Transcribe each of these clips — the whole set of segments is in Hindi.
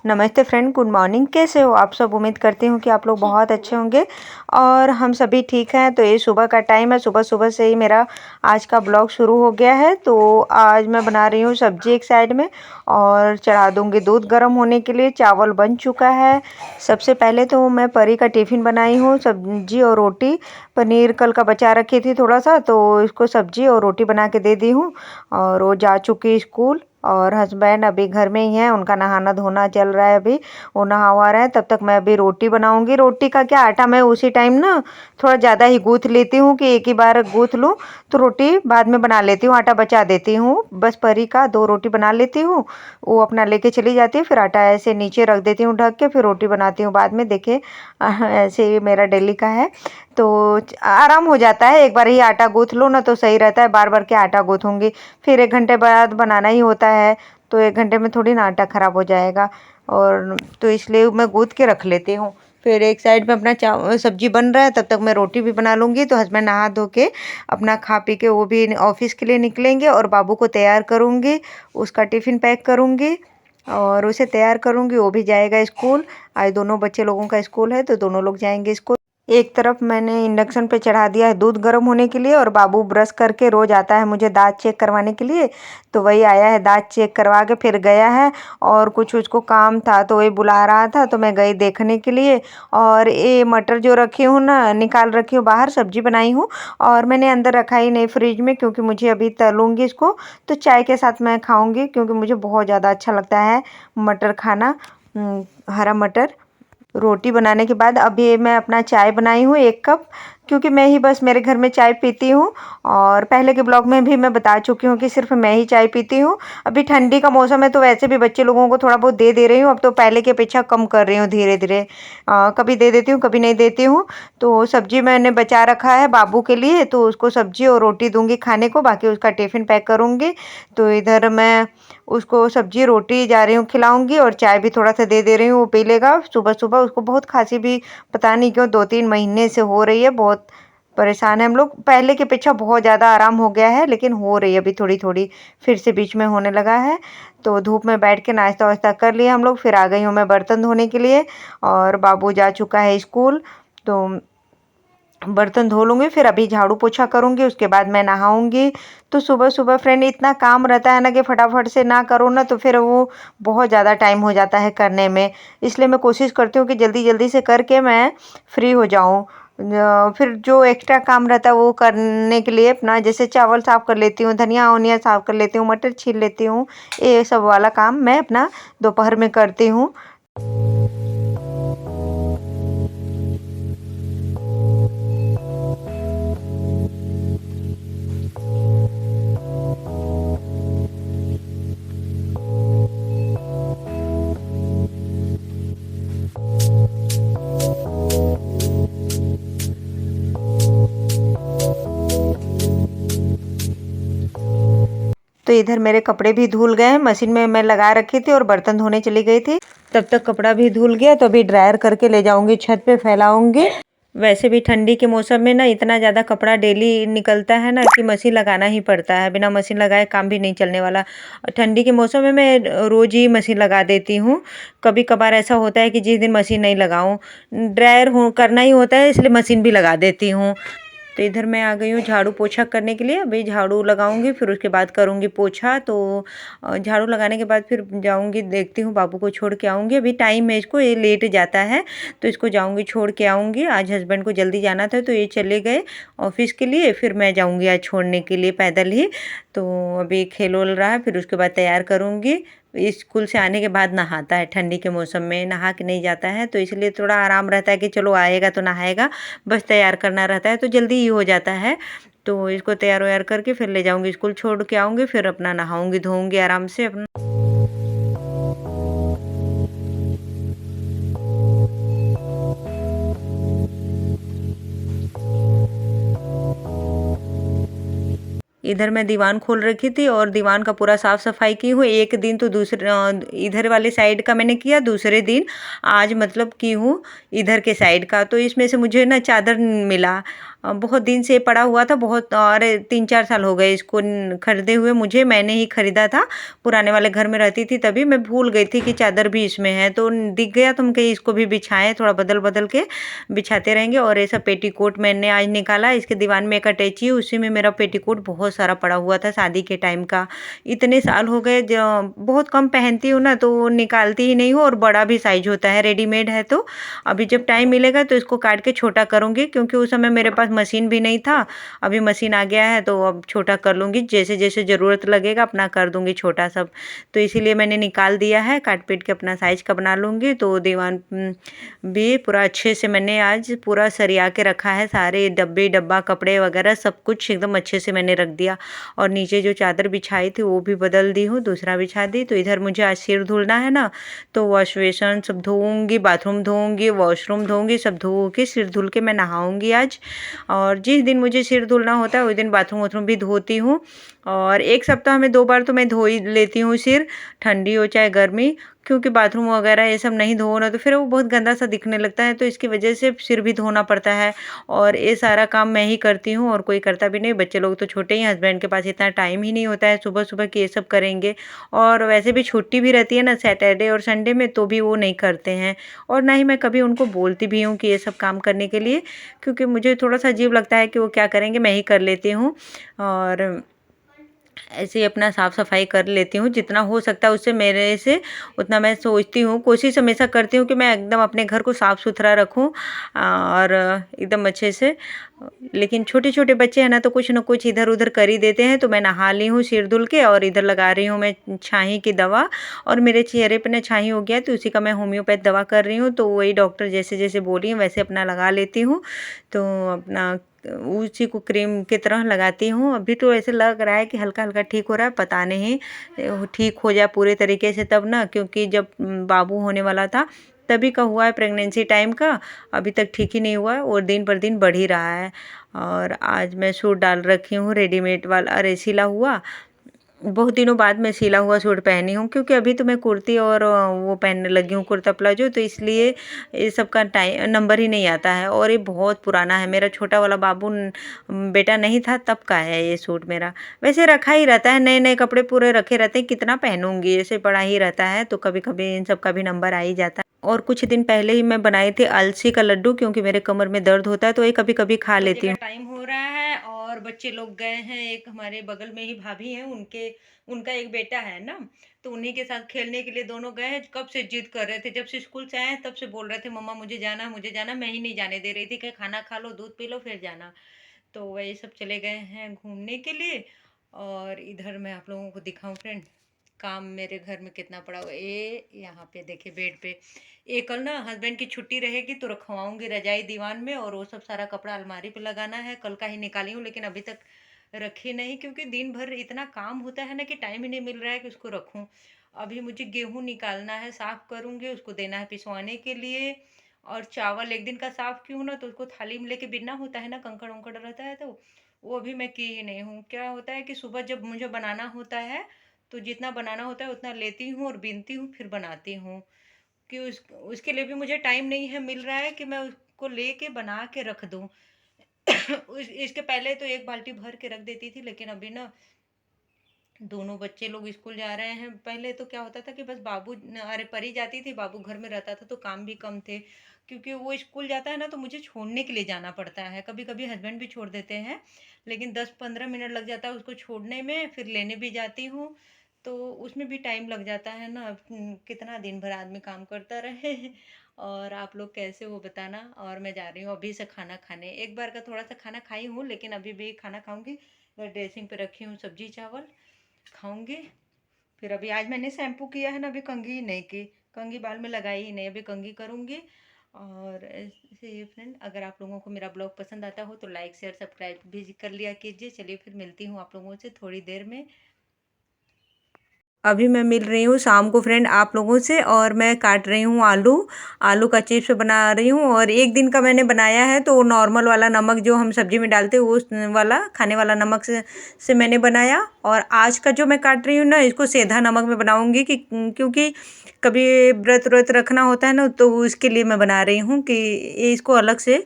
नमस्ते फ्रेंड, गुड मॉर्निंग। कैसे हो आप सब? उम्मीद करती हूँ कि आप लोग बहुत अच्छे होंगे और हम सभी ठीक हैं। तो ये सुबह का टाइम है, सुबह सुबह से ही मेरा आज का ब्लॉग शुरू हो गया है। तो आज मैं बना रही हूँ सब्जी एक साइड में और चढ़ा दूँगी दूध गर्म होने के लिए। चावल बन चुका है। सबसे पहले तो मैं परी का टिफ़िन बनाई हूँ, सब्जी और रोटी। पनीर कल का बचा रखी थी थोड़ा सा, तो इसको सब्जी और रोटी बना के दे दी हूँ और वो जा चुकी स्कूल। और हस्बैंड अभी घर में ही हैं, उनका नहाना धोना चल रहा है। अभी वो नहा वहा रहा है, तब तक मैं अभी रोटी बनाऊंगी। रोटी का क्या, आटा मैं उसी टाइम ना थोड़ा ज़्यादा ही गूँथ लेती हूँ कि एक ही बार गूँथ लूँ, तो रोटी बाद में बना लेती हूँ, आटा बचा देती हूँ। बस परी का 2 रोटी बना लेती हूँ, वो अपना लेके चली जाती है, फिर आटा ऐसे नीचे रख देती हूँ ढक के, फिर रोटी बनाती हूँ बाद में। देखिए ऐसे ही मेरा डेली का है, तो आराम हो जाता है। एक बार ही आटा गूँथ लो ना तो सही रहता है, बार बार के आटा गूँथूंगी फिर 1 घंटे बाद बनाना ही होता है, तो 1 घंटे में थोड़ी ना आटा ख़राब हो जाएगा। और तो इसलिए मैं गूँथ के रख लेती हूँ। फिर एक साइड में अपना सब्जी बन रहा है, तब तक मैं रोटी भी बना लूँगी। तो हस्बैंड नहा धो के अपना खा पी के वो भी ऑफिस के लिए निकलेंगे और बाबू को तैयार करूँगी, उसका टिफ़िन पैक करूँगी और उसे तैयार करूँगी, वो भी जाएगा स्कूल। आज दोनों बच्चे लोगों का स्कूल है, तो दोनों लोग जाएंगे स्कूल। एक तरफ मैंने इंडक्शन पे चढ़ा दिया है दूध गर्म होने के लिए, और बाबू ब्रश करके रोज़ आता है मुझे दाँत चेक करवाने के लिए, तो वही आया है, दाँत चेक करवा के फिर गया है। और कुछ उसको काम था तो वही बुला रहा था, तो मैं गई देखने के लिए। और ये मटर जो रखी हूँ ना, निकाल रखी हूँ बाहर, सब्जी बनाई हूँ और मैंने अंदर रखा ही नहीं फ्रिज में, क्योंकि मुझे अभी तलूँगी इसको तो चाय के साथ मैं खाऊँगी, क्योंकि मुझे बहुत ज़्यादा अच्छा लगता है मटर खाना। हरा मटर रोटी बनाने के बाद अभी मैं अपना चाय बनाई हूँ 1 कप, क्योंकि मैं ही बस मेरे घर में चाय पीती हूँ। और पहले के ब्लॉग में भी मैं बता चुकी हूँ कि सिर्फ मैं ही चाय पीती हूँ। अभी ठंडी का मौसम है तो वैसे भी बच्चे लोगों को थोड़ा बहुत दे रही हूँ, अब तो पहले की अपेक्षा कम कर रही हूँ धीरे धीरे। कभी दे देती हूँ, कभी नहीं देती हूँ। तो सब्जी मैंने बचा रखा है बाबू के लिए, तो उसको सब्जी और रोटी दूंगी खाने को, बाकी उसका टिफ़िन पैक करूँगी। तो इधर मैं उसको सब्जी रोटी जा रही हूँ खिलाऊंगी और चाय भी थोड़ा सा दे रही हूँ, वो पी लेगा सुबह सुबह। उसको बहुत खांसी भी पता नहीं क्यों 2-3 महीने से हो रही है, बहुत परेशान है हम लोग। पहले की अपेक्षा बहुत ज़्यादा आराम हो गया है, लेकिन हो रही है अभी थोड़ी थोड़ी, फिर से बीच में होने लगा है। तो धूप में बैठ के नाश्ता वास्ता कर लिया हम लोग, फिर आ गई हूँ मैं बर्तन धोने के लिए। और बाबू जा चुका है स्कूल, तो बर्तन धो लूँगी, फिर अभी झाड़ू पोछा करूँगी, उसके बाद मैं नहाऊँगी। तो सुबह सुबह फ्रेंड इतना काम रहता है ना कि फटाफट से ना करो ना तो फिर वो बहुत ज़्यादा टाइम हो जाता है करने में। इसलिए मैं कोशिश करती हूँ कि जल्दी जल्दी से करके मैं फ्री हो जाऊँ। फिर जो एक्स्ट्रा काम रहता है वो करने के लिए अपना, जैसे चावल साफ़ कर लेती हूँ, धनिया वनिया साफ़ कर लेती हूँ, मटर छील लेती हूँ, ये सब वाला काम मैं अपना दोपहर में करती हूँ। तो इधर मेरे कपड़े भी धुल गए हैं, मशीन में मैं लगा रखी थी और बर्तन धोने चली गई थी, तब तक कपड़ा भी धुल गया। तो अभी ड्रायर करके ले जाऊंगी, छत पे फैलाऊंगी। वैसे भी ठंडी के मौसम में ना इतना ज़्यादा कपड़ा डेली निकलता है ना कि मशीन लगाना ही पड़ता है, बिना मशीन लगाए काम भी नहीं चलने वाला। ठंडी के मौसम में मैं रोज़ ही मशीन लगा देती हूँ। कभी कभार ऐसा होता है कि जिस दिन मशीन नहीं लगाऊँ, ड्रायर हो करना ही होता है, इसलिए मशीन भी लगा देती हूँ। तो इधर मैं आ गई हूँ झाड़ू पोछा करने के लिए। अभी झाड़ू लगाऊंगी, फिर उसके बाद करूँगी पोछा। तो झाड़ू लगाने के बाद फिर जाऊँगी, देखती हूँ बाबू को छोड़ के आऊँगी। अभी टाइम है इसको, ये लेट जाता है तो इसको जाऊँगी छोड़ के आऊँगी। आज हस्बैंड को जल्दी जाना था तो ये चले गए ऑफिस के लिए, फिर मैं जाऊँगी आज छोड़ने के लिए पैदल ही। तो अभी खेल वोल रहा है, फिर उसके बाद तैयार करूँगी। स्कूल से आने के बाद नहाता है, ठंडी के मौसम में नहा के नहीं जाता है, तो इसलिए थोड़ा आराम रहता है कि चलो आएगा तो नहाएगा, बस तैयार करना रहता है तो जल्दी ही हो जाता है। तो इसको तैयार वैयार करके फिर ले जाऊँगी स्कूल, छोड़ के आऊँगी, फिर अपना नहाऊँगी धोऊँगी आराम से अपना। इधर मैं दीवान खोल रखी थी और दीवान का पूरा साफ सफाई की हूँ। एक दिन तो दूसरे इधर वाले साइड का मैंने किया, दूसरे दिन आज मतलब की हूँ इधर के साइड का। तो इसमें से मुझे ना चादर मिला, बहुत दिन से पड़ा हुआ था, बहुत, और 3-4 साल हो गए इसको खरीदे हुए मुझे। मैंने ही खरीदा था, पुराने वाले घर में रहती थी तभी। मैं भूल गई थी कि चादर भी इसमें है, तो दिख गया तो हम कहीं इसको भी बिछाएं, थोड़ा बदल बदल के बिछाते रहेंगे। और ऐसा पेटीकोट मैंने आज निकाला, इसके दीवान में एक अटैची है, उसी में मेरा पेटीकोट बहुत सारा पड़ा हुआ था शादी के टाइम का। इतने साल हो गए, बहुत कम पहनती हूँ ना, तो निकालती ही नहीं हूँ। और बड़ा भी साइज होता है, रेडीमेड है। तो अभी जब टाइम मिलेगा तो इसको काट के छोटा करूँगी, क्योंकि उस समय मेरे पास मशीन भी नहीं था। अभी मशीन आ गया है तो अब छोटा कर लूँगी, जैसे जैसे ज़रूरत लगेगा अपना कर दूँगी छोटा सब। तो इसीलिए मैंने निकाल दिया है, काट पीट के अपना साइज़ का बना लूँगी। तो दीवान भी पूरा अच्छे से मैंने आज पूरा सरिया के रखा है, सारे डब्बे डब्बा कपड़े वगैरह सब कुछ एकदम अच्छे से मैंने रख दिया। और नीचे जो चादर बिछाई थी वो भी बदल दी हूँ, दूसरा बिछा दी। तो इधर मुझे आज सिर धुलना है ना, तो वॉश बेसन सब धोऊंगी, बाथरूम धोऊंगी, वॉशरूम धोऊंगी, सब धो के सिर धुल के मैं नहाऊंगी आज। और जिस दिन मुझे सिर धुलना होता है उस दिन बाथरूम वाथरूम भी धोती हूँ। और एक सप्ताह में 2 बार तो मैं धो ही लेती हूँ सिर, ठंडी हो चाहे गर्मी, क्योंकि बाथरूम वगैरह ये सब नहीं धो ना तो फिर वो बहुत गंदा सा दिखने लगता है, तो इसकी वजह से सिर भी धोना पड़ता है। और ये सारा काम मैं ही करती हूँ, और कोई करता भी नहीं। बच्चे लोग तो छोटे ही, हस्बैंड के पास इतना टाइम ही नहीं होता है सुबह सुबह कि ये सब करेंगे। और वैसे भी छुट्टी भी रहती है ना सैटरडे और संडे में, तो भी वो नहीं करते हैं। और ना ही मैं कभी उनको बोलती भी हूँ कि ये सब काम करने के लिए, क्योंकि मुझे थोड़ा सा अजीब लगता है कि वो क्या करेंगे, मैं ही कर लेती हूँ। और ऐसे ही अपना साफ़ सफाई कर लेती हूँ जितना हो सकता है उससे, मेरे से उतना मैं सोचती हूँ, कोशिश हमेशा करती हूँ कि मैं एकदम अपने घर को साफ़ सुथरा रखूँ और एकदम अच्छे से। लेकिन छोटे छोटे बच्चे हैं ना, तो कुछ ना कुछ इधर उधर कर ही देते हैं। तो मैं नहा ली हूँ सिर धुल के, और इधर लगा रही हूँ मैं छाही की दवा। और मेरे चेहरे पे ना छाही हो गया, तो उसी का मैं होम्योपैथ दवा कर रही हूँ। तो वही डॉक्टर जैसे जैसे बोली है वैसे अपना लगा लेती हूँ। तो अपना उसी को क्रीम की तरह लगाती हूँ। अभी तो ऐसे लग रहा है कि हल्का हल्का ठीक हो रहा है, पता नहीं वो ठीक हो जाए पूरे तरीके से तब ना, क्योंकि जब बाबू होने वाला था तभी का हुआ है, प्रेगनेंसी टाइम का। अभी तक ठीक ही नहीं हुआ है और दिन पर दिन बढ़ ही रहा है। और आज मैं सूट डाल रखी हूँ रेडीमेड वाला, अरे सिला हुआ। बहुत दिनों बाद मैं सिला हुआ सूट पहनी हूँ, क्योंकि अभी तो मैं कुर्ती और वो पहनने लगी हूँ, कुर्ता प्लाजो। तो इसलिए ये सब का टाइम नंबर ही नहीं आता है। और ये बहुत पुराना है, मेरा छोटा वाला बाबू बेटा नहीं था तब का है ये सूट मेरा। वैसे रखा ही रहता है, नए नए कपड़े पूरे रखे रहते हैं, कितना पहनूंगी, ऐसे पड़ा ही रहता है। तो कभी कभी इन सब का भी नंबर आ ही जाता है। और कुछ दिन पहले ही मैं बनाई थी अलसी का लड्डू, क्योंकि मेरे कमर में दर्द होता है, तो ये कभी कभी खा लेती हूँ। टाइम हो रहा है और बच्चे लोग गए हैं, एक हमारे बगल में ही भाभी हैं, उनके उनका एक बेटा है ना, तो उन्हीं के साथ खेलने के लिए दोनों गए हैं। कब से जिद कर रहे थे, जब से स्कूल से आए हैं तब से बोल रहे थे मम्मा मुझे जाना मुझे जाना। मैं ही नहीं जाने दे रही थी कि खाना खा लो, दूध पी लो, फिर जाना। तो वही सब चले गए हैं घूमने के लिए। और इधर मैं आप लोगों को दिखाऊं फ्रेंड, काम मेरे घर में कितना पड़ा हुआ है। ये यहाँ पे देखिए बेड पे, ये कल ना हस्बैंड की छुट्टी रहेगी तो रखवाऊंगी रजाई दीवान में, और वो सब सारा कपड़ा अलमारी पे लगाना है। कल का ही निकाली हूँ, लेकिन अभी तक रखी नहीं, क्योंकि दिन भर इतना काम होता है ना कि टाइम ही नहीं मिल रहा है कि उसको रखूं। अभी मुझे गेहूं निकालना है, साफ करूंगी, उसको देना है पिसवाने के लिए। और चावल एक दिन का साफ क्यों ना, तो उसको थाली में लेके बिनना होता है ना, कंकड़ उंकड़ रहता है, तो वो अभी मैं की ही नहीं हूँ। क्या होता है कि सुबह जब मुझे बनाना होता है तो जितना बनाना होता है उतना लेती हूँ और बीनती हूँ, फिर बनाती हूँ। कि उसके लिए भी मुझे टाइम नहीं है मिल रहा है कि मैं उसको लेके बना के रख दूँ। इसके पहले तो एक बाल्टी भर के रख देती थी, लेकिन अभी ना दोनों बच्चे लोग स्कूल जा रहे हैं। पहले तो क्या होता था कि बस बाबू, अरे परी जाती थी, बाबू घर में रहता था, तो काम भी कम थे। क्योंकि वो स्कूल जाता है ना, तो मुझे छोड़ने के लिए जाना पड़ता है। कभी कभी हस्बैंड भी छोड़ देते हैं, लेकिन 10-15 मिनट लग जाता है उसको छोड़ने में, फिर लेने भी जाती हूँ। तो उसमें भी टाइम लग जाता है ना। कितना दिन भर आदमी काम करता रहे। और आप लोग कैसे हो बताना। और मैं जा रही हूँ अभी से खाना खाने, एक बार का थोड़ा सा खाना खाई हूँ, लेकिन अभी भी खाना खाऊंगी। ड्रेसिंग पे रखी हूँ सब्जी चावल, खाऊंगी। फिर अभी आज मैंने शैम्पू किया है ना, अभी कंघी ही नहीं की, कंघी बाल में लगाई ही नहीं, अभी कंघी करूंगी। और ऐसे ही फ्रेंड, अगर आप लोगों को मेरा ब्लॉग पसंद आता हो तो लाइक शेयर सब्सक्राइब भी कर लिया कीजिए। चलिए फिर मिलती हूँ आप लोगों से थोड़ी देर में। अभी मैं मिल रही हूँ शाम को फ्रेंड आप लोगों से, और मैं काट रही हूँ आलू, आलू का चिप्स बना रही हूँ। और एक दिन का मैंने बनाया है, तो नॉर्मल वाला नमक जो हम सब्जी में डालते हैं वो वाला खाने वाला नमक से मैंने बनाया। और आज का जो मैं काट रही हूँ ना, इसको सेंधा नमक में बनाऊँगी, कि क्योंकि कभी व्रत व्रत रखना होता है ना, तो उसके लिए मैं बना रही हूँ कि ये इसको अलग से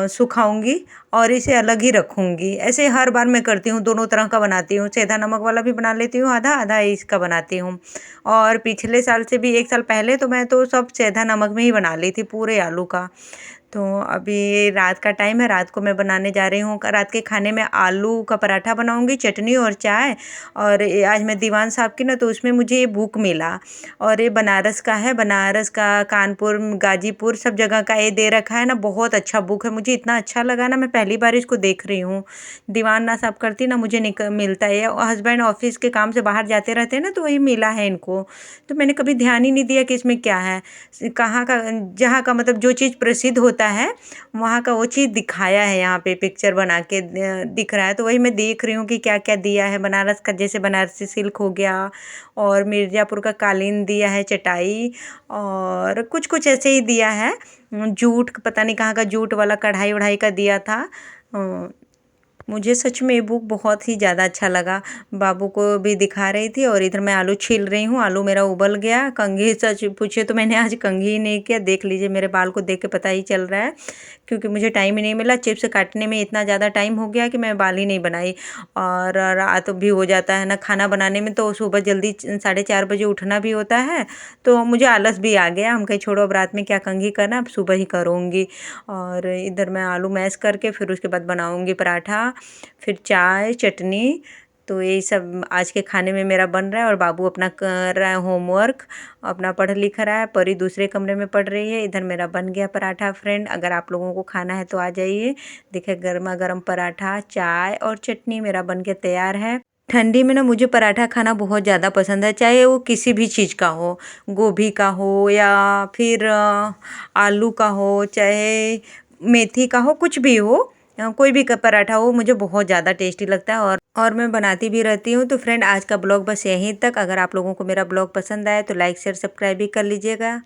सुखाऊंगी और इसे अलग ही रखूंगी। ऐसे हर बार मैं करती हूँ, दोनों तरह का बनाती हूँ, सेंधा नमक वाला भी बना लेती हूँ आधा आधा इसका बनाती हूँ। और पिछले साल से भी 1 साल पहले तो मैं तो सब सेंधा नमक में ही बना ली थी पूरे आलू का। तो अभी रात का टाइम है, रात को मैं बनाने जा रही हूँ, रात के खाने में आलू का पराठा बनाऊंगी, चटनी और चाय। और आज मैं दीवान साहब की ना, तो उसमें मुझे ये बुक मिला और ये बनारस का है, बनारस का, कानपुर, गाजीपुर, सब जगह का ये दे रखा है ना। बहुत अच्छा बुक है, मुझे इतना अच्छा लगा ना, मैं पहली बार इसको देख रही हूँ। दीवान ना साहब करती ना मुझे मिलता है, और हस्बैंड ऑफिस के काम से बाहर जाते रहते हैं ना, तो वही मिला है इनको। तो मैंने कभी ध्यान ही नहीं दिया कि इसमें क्या है, कहाँ का, जहाँ का मतलब जो चीज़ प्रसिद्ध होता है वहाँ का वो चीज़ दिखाया है, यहाँ पे पिक्चर बना के दिख रहा है। तो वही मैं देख रही हूँ कि क्या क्या दिया है। बनारस का जैसे बनारसी सिल्क हो गया, और मिर्ज़ापुर का कालीन दिया है, चटाई, और कुछ कुछ ऐसे ही दिया है। जूट, पता नहीं कहाँ का जूट वाला कढ़ाई वढ़ाई का दिया था। मुझे सच में ये बुक बहुत ही ज़्यादा अच्छा लगा। बाबू को भी दिखा रही थी, और इधर मैं आलू छील रही हूँ। आलू मेरा उबल गया, कंघी सच पूछे तो मैंने आज कंघी ही नहीं किया। देख लीजिए, मेरे बाल को देख के पता ही चल रहा है, क्योंकि मुझे टाइम ही नहीं मिला। चिप्स काटने में इतना ज़्यादा टाइम हो गया कि मैं बाल ही नहीं बनाई। और रात भी हो जाता है ना खाना बनाने में, तो सुबह जल्दी 4:30 बजे उठना भी होता है। तो मुझे आलस भी आ गया, हम कहीं छोड़ो अब रात में क्या कंघी करना, अब सुबह ही करूँगी। और इधर मैं आलू मैश करके फिर उसके बाद बनाऊँगी पराठा, फिर चाय, चटनी। तो यही सब आज के खाने में मेरा बन रहा है। और बाबू अपना कर रहा है होमवर्क, अपना पढ़ लिख रहा है। परी दूसरे कमरे में पढ़ रही है। इधर मेरा बन गया पराठा फ्रेंड, अगर आप लोगों को खाना है तो आ जाइए। देखिए, गर्मा गर्म पराठा, चाय और चटनी मेरा बन के तैयार है। ठंडी में ना मुझे पराठा खाना बहुत ज़्यादा पसंद है, चाहे वो किसी भी चीज़ का हो, गोभी का हो या फिर आलू का हो, चाहे मेथी का हो, कुछ भी हो, कोई भी पराठा हो, मुझे बहुत ज़्यादा टेस्टी लगता है। और मैं बनाती भी रहती हूँ। तो फ्रेंड, आज का ब्लॉग बस यहीं तक। अगर आप लोगों को मेरा ब्लॉग पसंद आए तो लाइक शेयर सब्सक्राइब भी कर लीजिएगा।